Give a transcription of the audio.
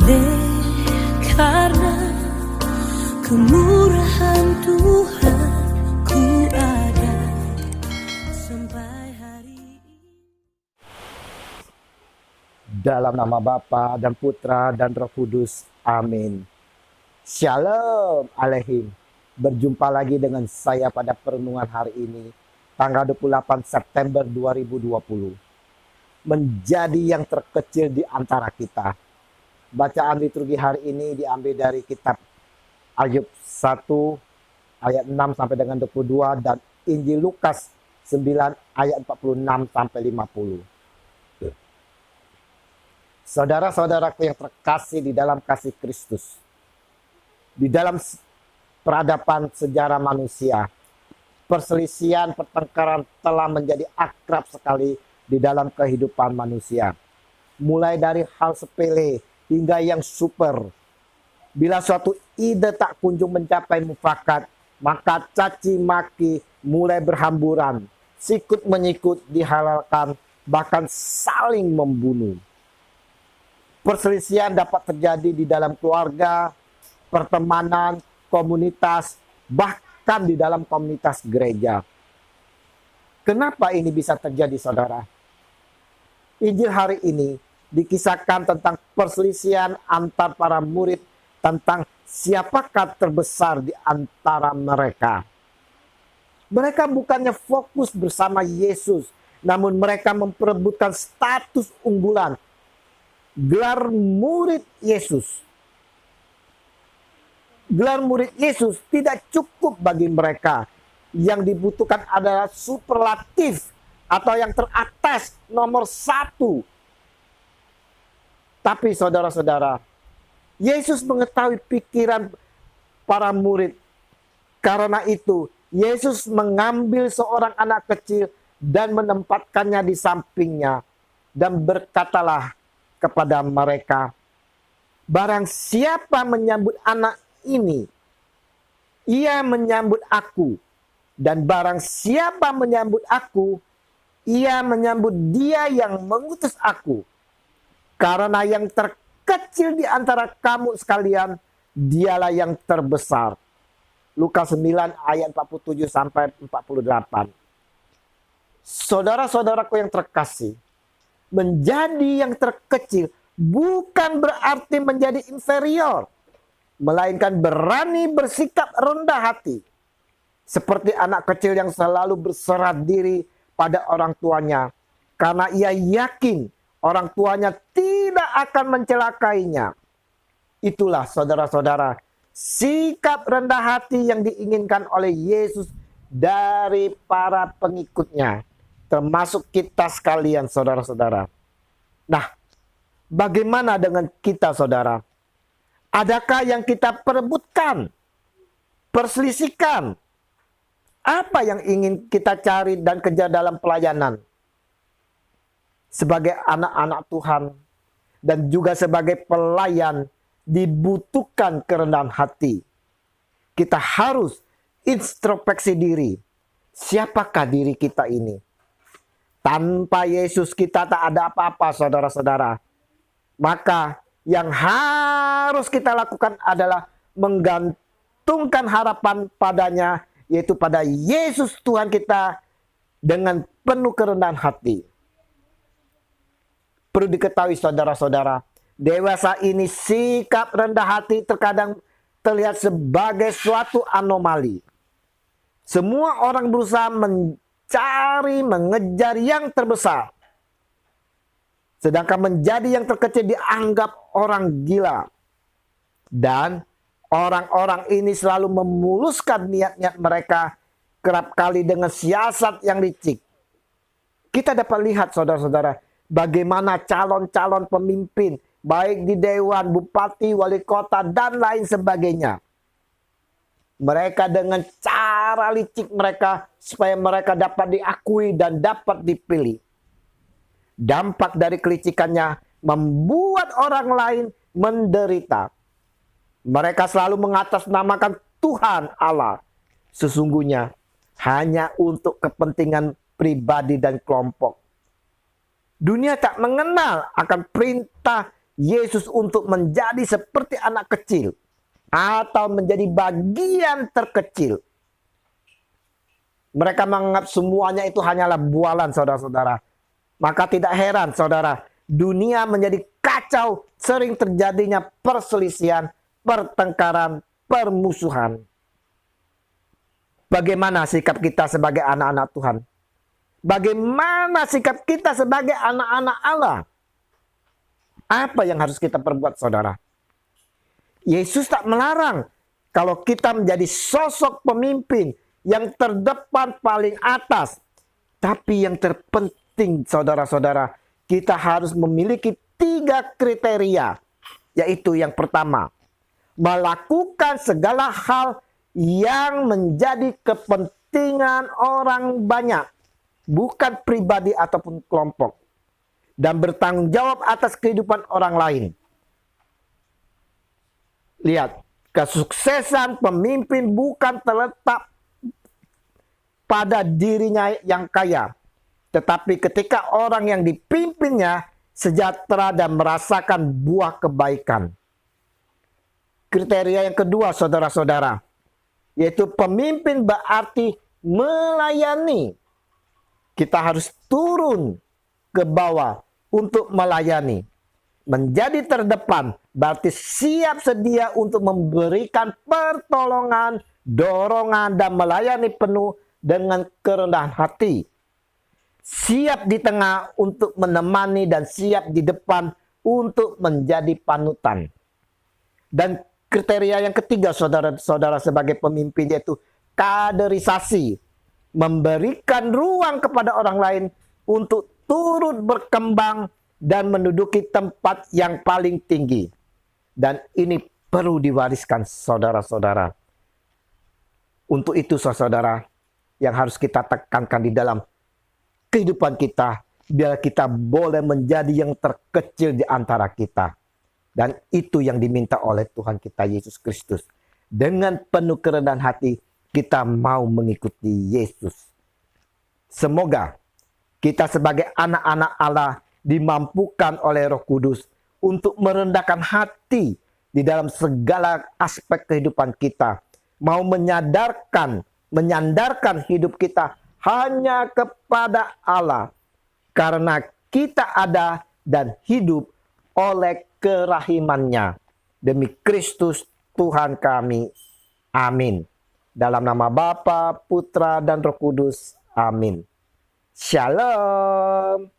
Oleh karena kemurahan Tuhan ku ada sampai hari ini. Dalam nama Bapa dan Putra dan Roh Kudus. Amin. Shalom Aleihim. Berjumpa lagi dengan saya pada perenungan hari ini, tanggal 28 September 2020. Menjadi yang terkecil di antara kita. Bacaan liturgi hari ini diambil dari kitab Ayub 1 ayat 6 sampai dengan 22 dan Injil Lukas 9 ayat 46 sampai 50. Saudara-saudaraku yang terkasih di dalam kasih Kristus, di dalam peradaban sejarah manusia, perselisihan, pertengkaran telah menjadi akrab sekali di dalam kehidupan manusia. Mulai dari hal sepele hingga yang super. Bila suatu ide tak kunjung mencapai mufakat, maka caci maki mulai berhamburan, sikut menyikut dihalalkan, bahkan saling membunuh. Perselisihan dapat terjadi di dalam keluarga, pertemanan, komunitas, bahkan di dalam komunitas gereja. Kenapa ini bisa terjadi, saudara? Injil hari ini dikisahkan tentang perselisihan antar para murid tentang siapakah terbesar di antara mereka. Mereka bukannya fokus bersama Yesus, namun mereka memperebutkan status unggulan, gelar murid Yesus. Gelar murid Yesus tidak cukup bagi mereka. Yang dibutuhkan adalah superlatif atau yang teratas, nomor 1. Tapi saudara-saudara, Yesus mengetahui pikiran para murid. Karena itu, Yesus mengambil seorang anak kecil dan menempatkannya di sampingnya. Dan berkatalah kepada mereka, barang siapa menyambut anak ini, ia menyambut aku. Dan barang siapa menyambut aku, ia menyambut dia yang mengutus aku. Karena yang terkecil di antara kamu sekalian, dialah yang terbesar. Lukas 9 ayat 47 sampai 48. Saudara-saudaraku yang terkasih, menjadi yang terkecil bukan berarti menjadi inferior, melainkan berani bersikap rendah hati. Seperti anak kecil yang selalu berserah diri pada orang tuanya, karena ia yakin orang tuanya tidak akan mencelakainya. Itulah saudara-saudara, sikap rendah hati yang diinginkan oleh Yesus dari para pengikutnya, termasuk kita sekalian, saudara-saudara. Nah, bagaimana dengan kita, saudara? Adakah yang kita perebutkan, perselisihkan? Apa yang ingin kita cari dan kejar dalam pelayanan? Sebagai anak-anak Tuhan dan juga sebagai pelayan, dibutuhkan kerendahan hati. Kita harus introspeksi diri. Siapakah diri kita ini? Tanpa Yesus kita tak ada apa-apa, saudara-saudara. Maka yang harus kita lakukan adalah menggantungkan harapan padanya, yaitu pada Yesus Tuhan kita dengan penuh kerendahan hati. Perlu diketahui saudara-saudara, dewasa ini sikap rendah hati terkadang terlihat sebagai suatu anomali. Semua orang berusaha mencari, mengejar yang terbesar. Sedangkan menjadi yang terkecil dianggap orang gila. Dan orang-orang ini selalu memuluskan niat-niat mereka, kerap kali dengan siasat yang licik. Kita dapat lihat saudara-saudara, bagaimana calon-calon pemimpin, baik di dewan, bupati, wali kota, dan lain sebagainya. Mereka dengan cara licik mereka supaya mereka dapat diakui dan dapat dipilih. Dampak dari kelicikannya membuat orang lain menderita. Mereka selalu mengatasnamakan Tuhan Allah. Sesungguhnya hanya untuk kepentingan pribadi dan kelompok. Dunia tak mengenal akan perintah Yesus untuk menjadi seperti anak kecil atau menjadi bagian terkecil. Mereka menganggap semuanya itu hanyalah bualan, saudara-saudara. Maka tidak heran, saudara, dunia menjadi kacau, sering terjadinya perselisihan, pertengkaran, permusuhan. Bagaimana sikap kita sebagai anak-anak Tuhan? Bagaimana sikap kita sebagai anak-anak Allah? Apa yang harus kita perbuat, saudara? Yesus tak melarang kalau kita menjadi sosok pemimpin yang terdepan paling atas. Tapi yang terpenting, saudara-saudara, kita harus memiliki 3 kriteria. Yaitu yang pertama, melakukan segala hal yang menjadi kepentingan orang banyak, bukan pribadi ataupun kelompok, dan bertanggung jawab atas kehidupan orang lain. Lihat, kesuksesan pemimpin bukan terletak pada dirinya yang kaya, tetapi ketika orang yang dipimpinnya sejahtera dan merasakan buah kebaikan. Kriteria yang kedua, saudara-saudara, yaitu pemimpin berarti melayani. Kita harus turun ke bawah untuk melayani. Menjadi terdepan berarti siap sedia untuk memberikan pertolongan, dorongan, dan melayani penuh dengan kerendahan hati. Siap di tengah untuk menemani dan siap di depan untuk menjadi panutan. Dan kriteria yang ketiga, saudara-saudara, sebagai pemimpin yaitu kaderisasi. Memberikan ruang kepada orang lain untuk turut berkembang dan menduduki tempat yang paling tinggi. Dan ini perlu diwariskan, saudara-saudara. Untuk itu, saudara, yang harus kita tekankan di dalam kehidupan kita, biar kita boleh menjadi yang terkecil di antara kita. Dan itu yang diminta oleh Tuhan kita Yesus Kristus. Dengan penuh kerendahan hati, kita mau mengikuti Yesus. Semoga kita sebagai anak-anak Allah dimampukan oleh Roh Kudus untuk merendahkan hati di dalam segala aspek kehidupan kita. Mau menyandarkan hidup kita hanya kepada Allah. Karena kita ada dan hidup oleh kerahimannya. Demi Kristus Tuhan kami. Amin. Dalam nama Bapa, Putra, dan Roh Kudus. Amin. Shalom.